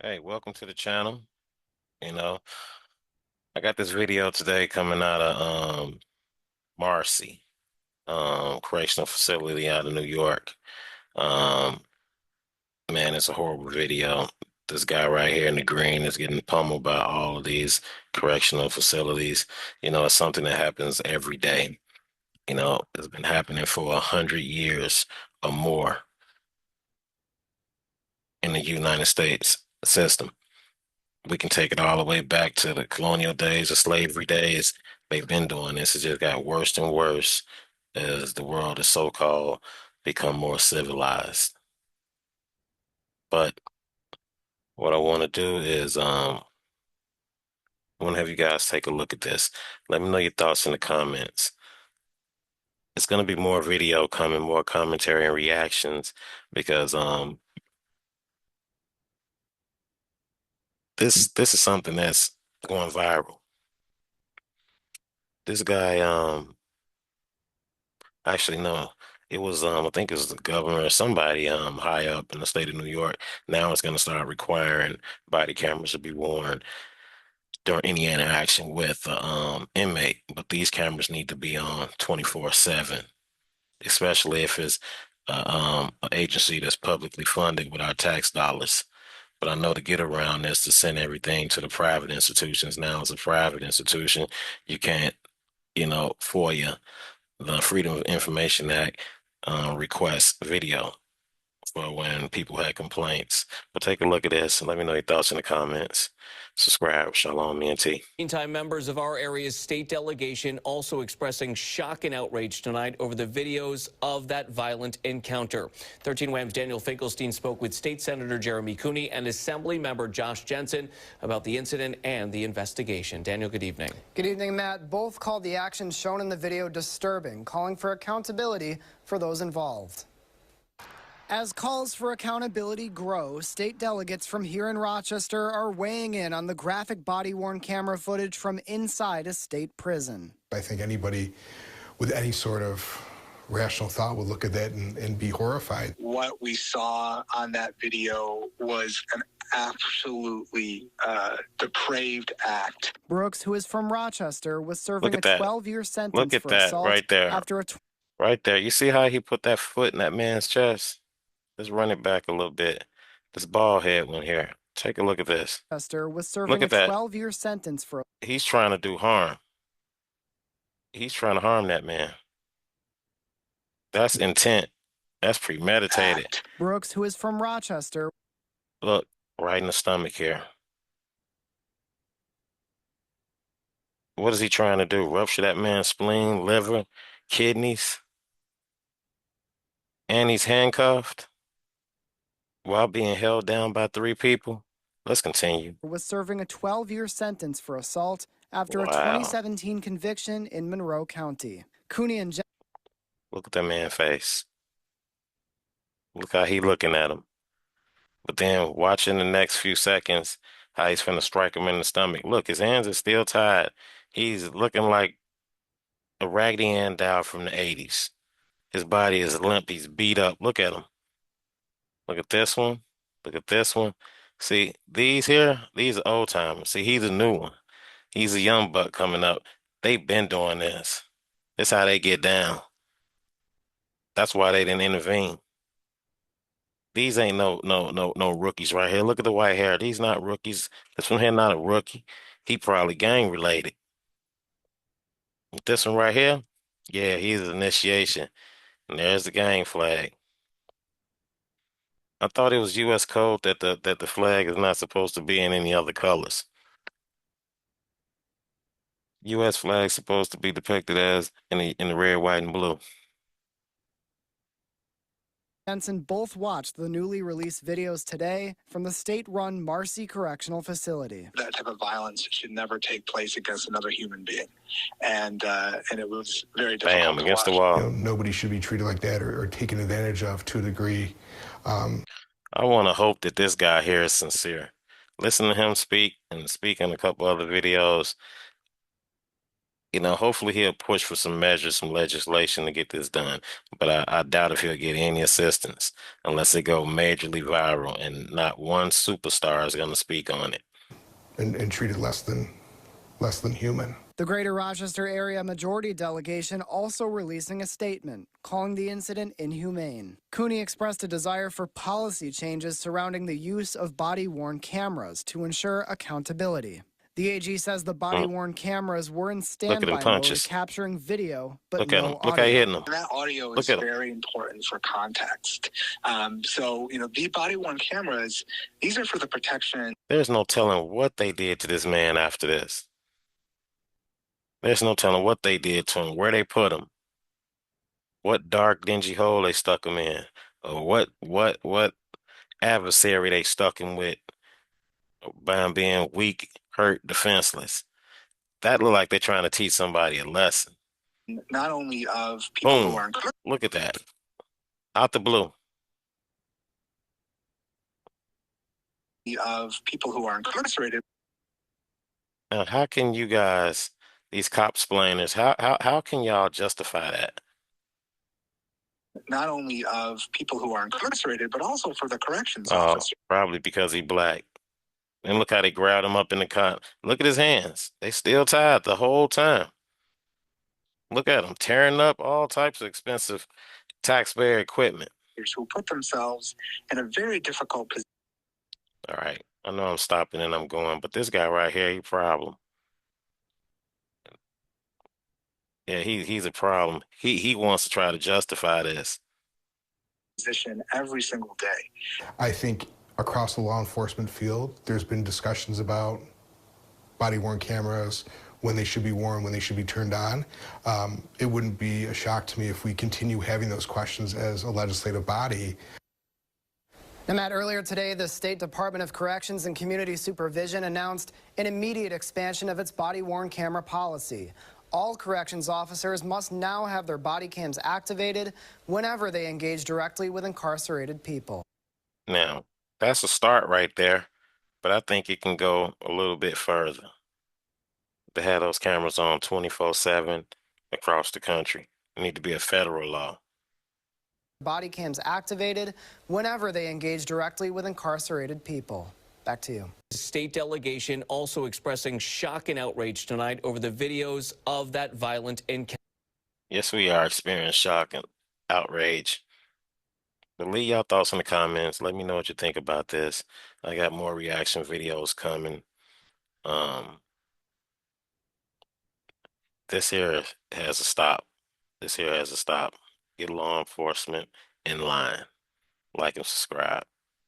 Hey, welcome to the channel. You know, I got this video today coming out of Marcy, Correctional Facility out of New York. Um, man, it's a horrible video. This guy right here in the green is getting pummeled by all of these correctional facilities. It's something that happens every day. It's been happening for 100 years or more in the United States system. We can take it all the way back to the colonial days, the slavery days. They've been doing this. It just got worse and worse as the world is so-called become more civilized. But what I want to do is I want to have you guys take a look at this. Let me know your thoughts in the comments. It's going to be more video coming, more commentary and reactions because this is something that's going viral. This guy actually, no. It was I think it was the governor or somebody high up in the state of New York. Now it's going to start requiring body cameras to be worn during any interaction with inmate. But these cameras need to be on 24/7, especially if it's an agency that's publicly funded with our tax dollars. But I know to get around this, to send everything to the private institutions. Now it's a private institution. You can't, FOIA, the Freedom of Information Act, requests video for when people had complaints. But take a look at this and let me know your thoughts in the comments. Subscribe. Shalom, me and T. Meantime, members of our area's state delegation also expressing shock and outrage tonight over the videos of that violent encounter. 13 Wham's Daniel Finkelstein spoke with State Senator Jeremy Cooney and Assembly Member Josh Jensen about the incident and the investigation. Daniel, good evening. Good evening, Matt. Both called the actions shown in the video disturbing, calling for accountability for those involved. As calls for accountability grow, state delegates from here in Rochester are weighing in on the graphic body-worn camera footage from inside a state prison. I think anybody with any sort of rational thought would look at that and be horrified. What we saw on that video was an absolutely depraved act. Brooks, who is from Rochester, was serving a 12-year sentence Look at for that assault right there. after a Right there. You see how he put that foot in that man's chest? Let's run it back a little bit. This bald head one here. Take a look at this. was serving Look a at that. 12-year sentence for. He's trying to do harm. He's trying to harm that man. That's intent. That's premeditated. Brooks, who is from Rochester. Look, right in the stomach here. What is he trying to do? Rupture that man's spleen, liver, kidneys? And he's handcuffed while being held down by 3 people? Let's continue. Was serving a 12-year sentence for assault after a 2017 conviction in Monroe County. Cooney and Look at that man's face. Look how he looking at him. But then watching the next few seconds, how he's finna strike him in the stomach. Look, his hands are still tied. He's looking like a Raggedy Ann doll from the 80s. His body is limp. He's beat up. Look at him. Look at this one. Look at this one. See, these here, these are old timers. See, he's a new one. He's a young buck coming up. They've been doing this. This how they get down. That's why they didn't intervene. These ain't no rookies right here. Look at the white hair. These not rookies. This one here not a rookie. He probably gang related. This one right here, yeah, he's an initiation. And there's the gang flag. I thought it was U.S. code that the flag is not supposed to be in any other colors. U.S. flag supposed to be depicted as in the red, white, and blue. Jensen both watched the newly released videos today from the state-run Marcy Correctional Facility. That type of violence should never take place against another human being, and it was very difficult. Bam, against the wall. Nobody should be treated like that or taken advantage of to a degree. I want to hope that this guy here is sincere. Listen to him speak and speak in a couple other videos. hopefully he'll push for some measures, some legislation to get this done. But I doubt if he'll get any assistance unless it go majorly viral and not one superstar is going to speak on it. And treated less than human. The Greater Rochester Area Majority Delegation also releasing a statement calling the incident inhumane. Cooney expressed a desire for policy changes surrounding the use of body-worn cameras to ensure accountability. The AG says the body-worn cameras were in Look at them standby mode, punches. capturing video, but Look at him. no Look how he audio. hitting him. That audio Look is at him. very important for context. The body-worn cameras, these are for the protection. There's no telling what they did to this man after this. There's no telling what they did to him, where they put him, what dark, dingy hole they stuck him in, or what adversary they stuck him with by him being weak, hurt, defenseless. That look like they're trying to teach somebody a lesson. Not only of people Boom. who are Look at that. Out the blue. incarcerated. Now, how can you guys, these cop splainers, how can y'all justify that? Not only of people who are incarcerated, but also for the corrections officer. Probably because he black. And look how they grabbed him up in the car. Look at his hands. They still tied the whole time. Look at him tearing up all types of expensive taxpayer equipment. Who put themselves in a very difficult position. All right. I know I'm stopping and I'm going, but this guy right here, he a problem. Yeah, he's a problem. He wants to try to justify this. Position every single day. I think across the law enforcement field, there's been discussions about body-worn cameras, when they should be worn, when they should be turned on. It wouldn't be a shock to me if we continue having those questions as a legislative body. And Matt, earlier today, the State Department of Corrections and Community Supervision announced an immediate expansion of its body-worn camera policy. All corrections officers must now have their body cams activated whenever they engage directly with incarcerated people. Now, that's a start right there, but I think it can go a little bit further. To have those cameras on 24/7 across the country. It need to be a federal law. Body cams activated whenever they engage directly with incarcerated people. Back to you. State delegation also expressing shock and outrage tonight over the videos of that violent encounter. Yes, we are experiencing shock and outrage. But leave y'all thoughts in the comments. Let me know what you think about this. I got more reaction videos coming. This here has a stop. This here has a stop. Get law enforcement in line. Like and subscribe.